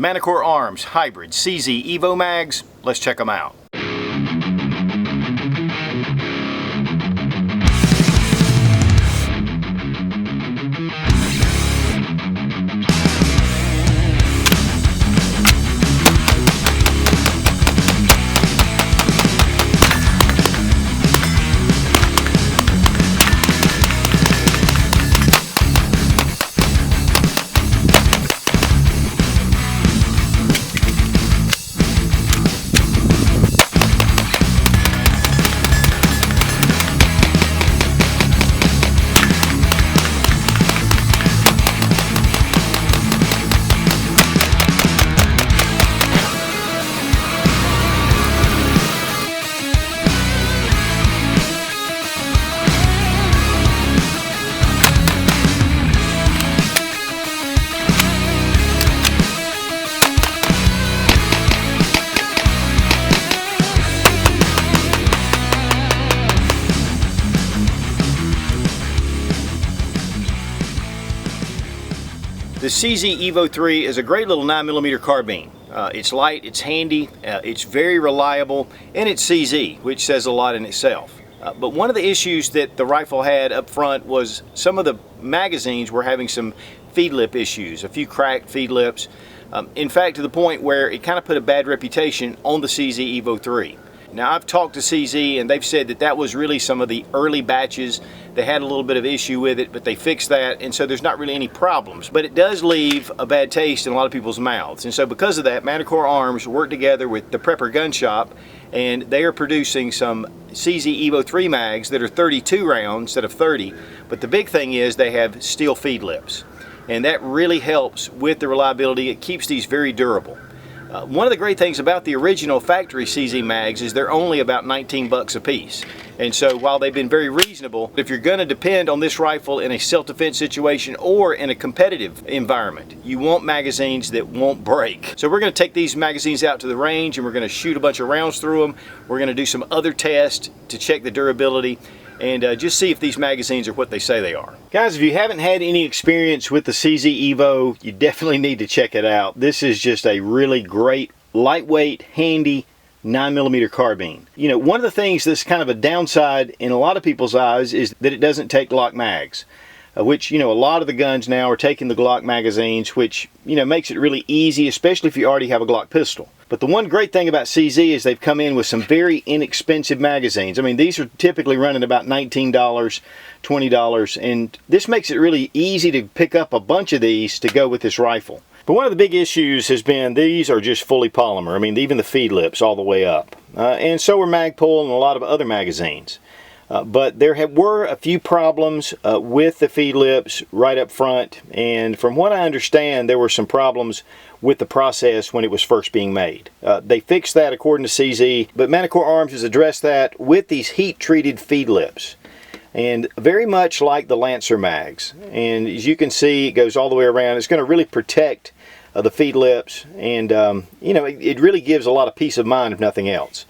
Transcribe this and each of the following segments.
The Manticore Arms Hybrid CZ EVO mags. Let's check them out. The CZ EVO 3 is a great little 9mm carbine. It's light, it's handy, it's very reliable, and it's CZ, which says a lot in itself. But one of the issues that the rifle had up front was some of the magazines were having some feed lip issues, a few cracked feed lips. In fact, to the point where it kind of put a bad reputation on the CZ EVO 3. Now, I've talked to CZ and they've said that that was really some of the early batches. They had a little bit of issue with it, but they fixed that, and so there's not really any problems. But it does leave a bad taste in a lot of people's mouths. And so because of that, Manticore Arms worked together with the Prepper Gun Shop, and they are producing some CZ EVO 3 mags that are 32 rounds instead of 30. But the big thing is they have steel feed lips. And that really helps with the reliability. It keeps these very durable. One of the great things about the original factory CZ mags is they're only about 19 bucks a piece. And so while they've been very reasonable, if you're going to depend on this rifle in a self-defense situation or in a competitive environment, you want magazines that won't break. So we're going to take these magazines out to the range and we're going to shoot a bunch of rounds through them. We're going to do some other tests to check the durability and just see if these magazines are what they say they are. Guys, if you haven't had any experience with the CZ EVO, you definitely need to check it out. This is just a really great, lightweight, handy 9mm carbine. You know, one of the things that's kind of a downside in a lot of people's eyes is that it doesn't take Glock mags. Which, you know, a lot of the guns now are taking the Glock magazines, which, you know, makes it really easy, especially if you already have a Glock pistol. But the one great thing about CZ is they've come in with some very inexpensive magazines. I mean, these are typically running about $19, $20, and this makes it really easy to pick up a bunch of these to go with this rifle. But one of the big issues has been these are just fully polymer. I mean, even the feed lips all the way up. And so are Magpul and a lot of other magazines. But there were a few problems with the feed lips right up front, and from what I understand, there were some problems with the process when it was first being made. They fixed that according to CZ, but Manticore Arms has addressed that with these heat-treated feed lips, and very much like the Lancer mags. And as you can see, it goes all the way around. It's going to really protect the feed lips, and you know, it really gives a lot of peace of mind if nothing else.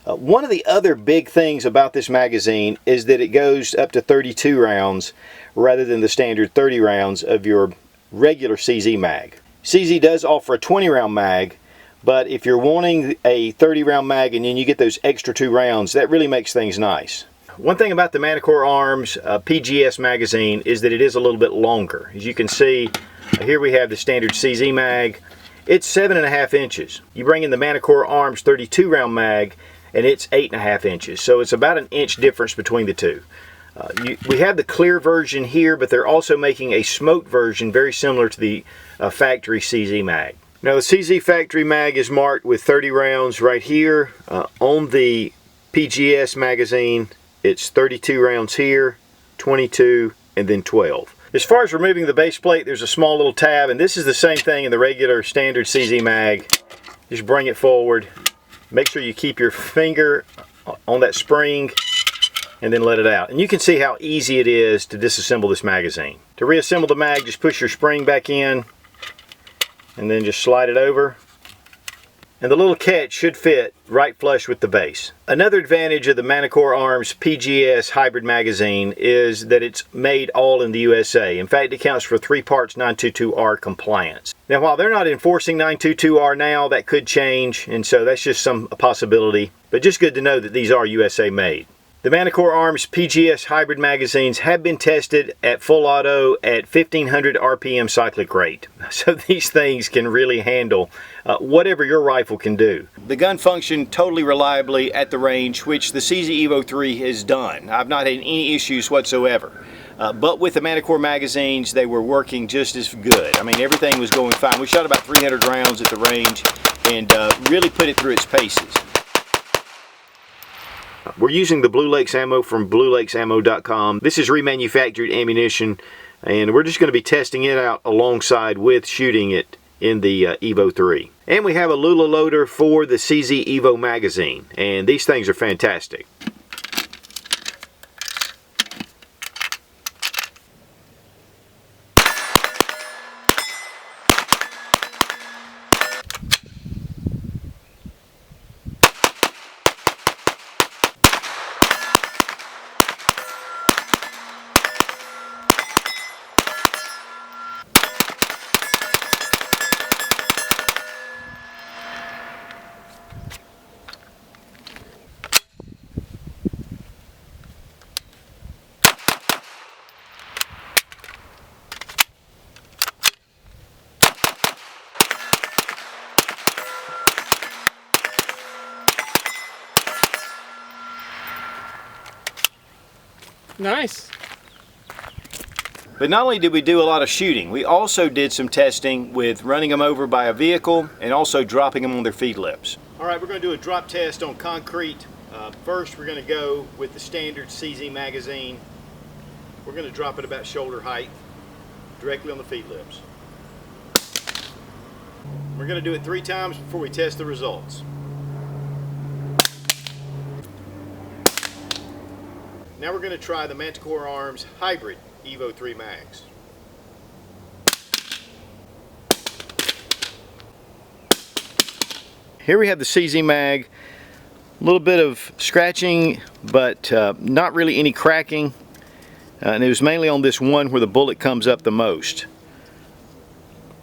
One of the other big things about this magazine is that it goes up to 32 rounds rather than the standard 30 rounds of your regular CZ mag. CZ does offer a 20 round mag, but if you're wanting a 30 round mag and then you get those extra 2 rounds, that really makes things nice. One thing about the Manticore Arms PGS magazine is that it is a little bit longer. As you can see, here we have the standard CZ mag. It's 7.5 inches. You bring in the Manticore Arms 32 round mag, and it's 8.5 inches, so it's about an inch difference between the two. We have the clear version here, but they're also making a smoked version very similar to the factory CZ mag. Now the CZ factory mag is marked with 30 rounds right here. On the PGS magazine, it's 32 rounds here, 22, and then 12. As far as removing the base plate, there's a small little tab, and this is the same thing in the regular standard CZ mag. Just bring it forward. Make sure you keep your finger on that spring and then let it out. And you can see how easy it is to disassemble this magazine. To reassemble the mag, just push your spring back in and then just slide it over. and the little catch should fit right flush with the base. Another advantage of the Manticore Arms PGS hybrid magazine is that it's made all in the USA. In fact, it counts for 3 parts 922R compliance. Now, while they're not enforcing 922R now, that could change, and so that's just a possibility, but just good to know that these are USA made. The Manticore Arms PGS hybrid magazines have been tested at full auto at 1500 RPM cyclic rate. So these things can really handle whatever your rifle can do. The gun functioned totally reliably at the range, which the CZ EVO 3 has done. I've not had any issues whatsoever. But with the Manticore magazines, they were working just as good. I mean, everything was going fine. We shot about 300 rounds at the range and really put it through its paces. We're using the Blue Lakes ammo from bluelakesammo.com. This is remanufactured ammunition, and we're just going to be testing it out alongside with shooting it in the EVO 3. And we have a Lula loader for the CZ EVO magazine, and these things are fantastic. Nice. But not only did we do a lot of shooting, we also did some testing with running them over by a vehicle and also dropping them on their feed lips. All right, we're going to do a drop test on concrete. First, we're going to go with the standard CZ magazine. We're going to drop it about shoulder height, directly on the feed lips. We're going to do it 3 times before we test the results. Now we're going to try the Manticore Arms Hybrid EVO 3 mags. Here we have the CZ mag. A little bit of scratching, but not really any cracking. And it was mainly on this one where the bullet comes up the most.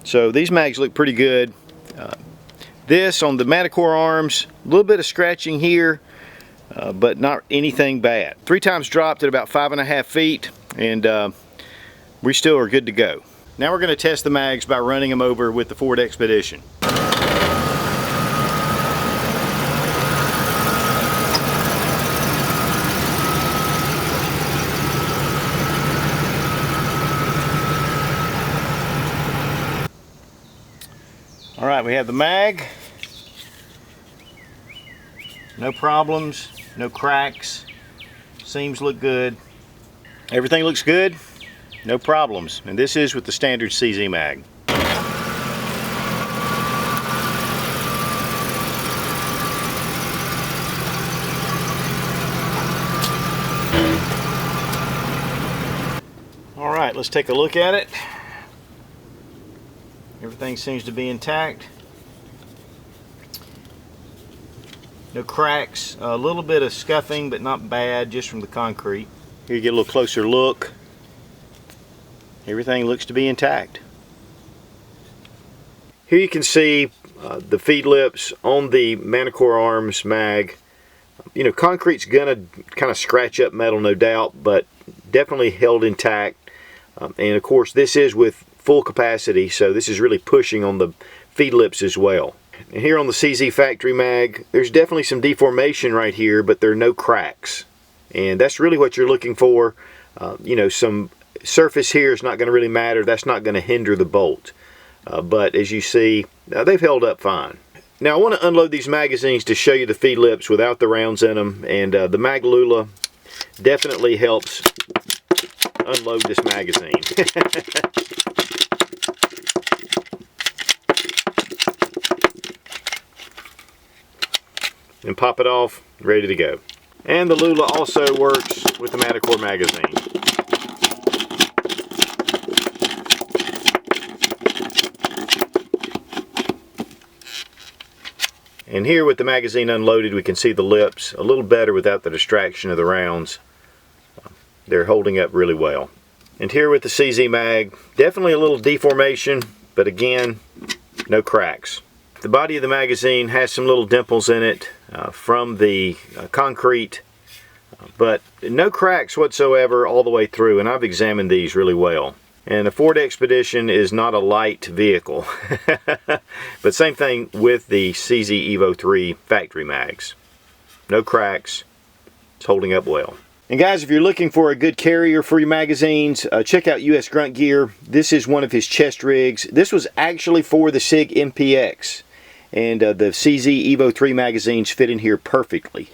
So these mags look pretty good. This on the Manticore Arms, a little bit of scratching here. But not anything bad. 3 times dropped at about 5.5 feet, and we still are good to go. Now we're going to test the mags by running them over with the Ford Expedition. All right, we have the mag. No problems, no cracks, seams look good. Everything looks good, no problems. And this is with the standard CZ mag. All right, let's take a look at it. Everything seems to be intact. No cracks, a little bit of scuffing, but not bad, just from the concrete. Here you get a little closer look. Everything looks to be intact. Here you can see the feed lips on the Manticore Arms mag. You know, concrete's gonna kind of scratch up metal, no doubt, but definitely held intact. And of course, this is with full capacity, so this is really pushing on the feed lips as well. And here on the CZ factory mag, there's definitely some deformation right here, but there are no cracks. And that's really what you're looking for. You know, some surface here is not going to really matter. That's not going to hinder the bolt. But as you see, they've held up fine. Now I want to unload these magazines to show you the feed lips without the rounds in them. And the Mag Lula definitely helps unload this magazine. And pop it off, ready to go. And the Lula also works with the Manticore magazine. And here with the magazine unloaded, we can see the lips a little better without the distraction of the rounds. They're holding up really well. And here with the CZ mag, definitely a little deformation, but again, no cracks. The body of the magazine has some little dimples in it from the concrete, but no cracks whatsoever all the way through, and I've examined these really well. And a Ford Expedition is not a light vehicle. But same thing with the CZ EVO 3 factory mags. No cracks. It's holding up well. And guys, if you're looking for a good carrier for your magazines, check out US Grunt Gear. This is one of his chest rigs. This was actually for the SIG MPX. And the CZ EVO 3 magazines fit in here perfectly.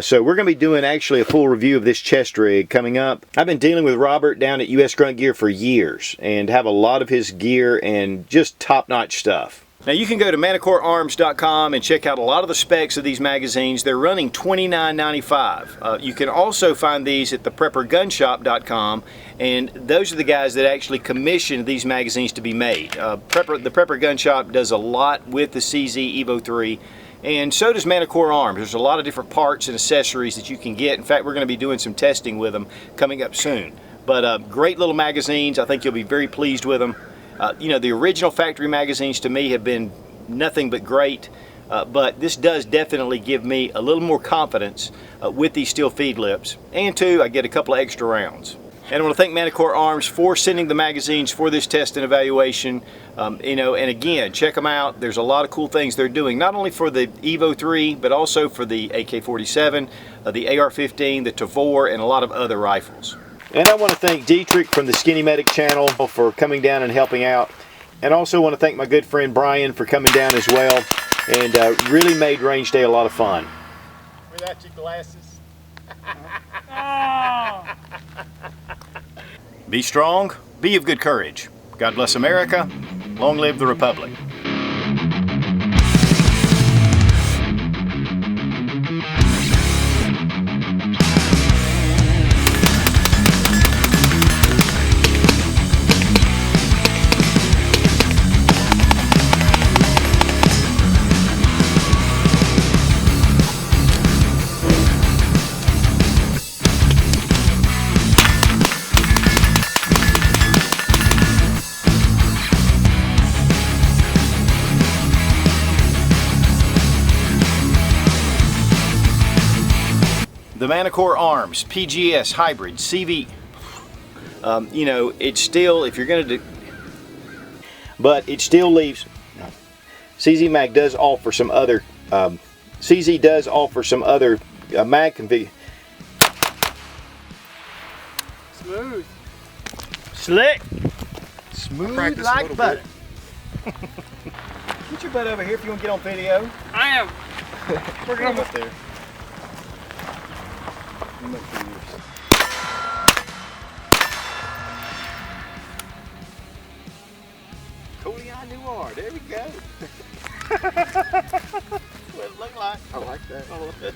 So we're going to be doing actually a full review of this chest rig coming up. I've been dealing with Robert down at US Grunt Gear for years and have a lot of his gear and just top-notch stuff. Now you can go to ManticoreArms.com and check out a lot of the specs of these magazines. They're running $29.95. You can also find these at thepreppergunshop.com, and those are the guys that actually commission these magazines to be made. The Prepper Gun Shop does a lot with the CZ EVO 3, and so does Manticore Arms. There's a lot of different parts and accessories that you can get. In fact, we're going to be doing some testing with them coming up soon. But great little magazines. I think you'll be very pleased with them. You know, the original factory magazines to me have been nothing but great, but this does definitely give me a little more confidence with these steel feed lips. And two, I get a couple of extra rounds. And I want to thank Manticore Arms for sending the magazines for this test and evaluation. You know, and again, check them out. There's a lot of cool things they're doing, not only for the EVO 3, but also for the AK-47, the AR-15, the Tavor, and a lot of other rifles. And I want to thank Dietrich from the SkinnyMedic channel for coming down and helping out. And also want to thank my good friend Brian for coming down as well. And really made range day a lot of fun. Without your glasses. Be strong, be of good courage. God bless America. Long live the Republic. The Manticore Arms PGS Hybrid CV, you know, it's still, if you're going to do, but it still leaves, CZ Mag does offer some other, CZ does offer some other mag config. Smooth. Slick. Smooth like butter. Get your butt over here if you want to get on video. I am. We're going up there. Colion Noir, there we go. That's what it looked like. I like that.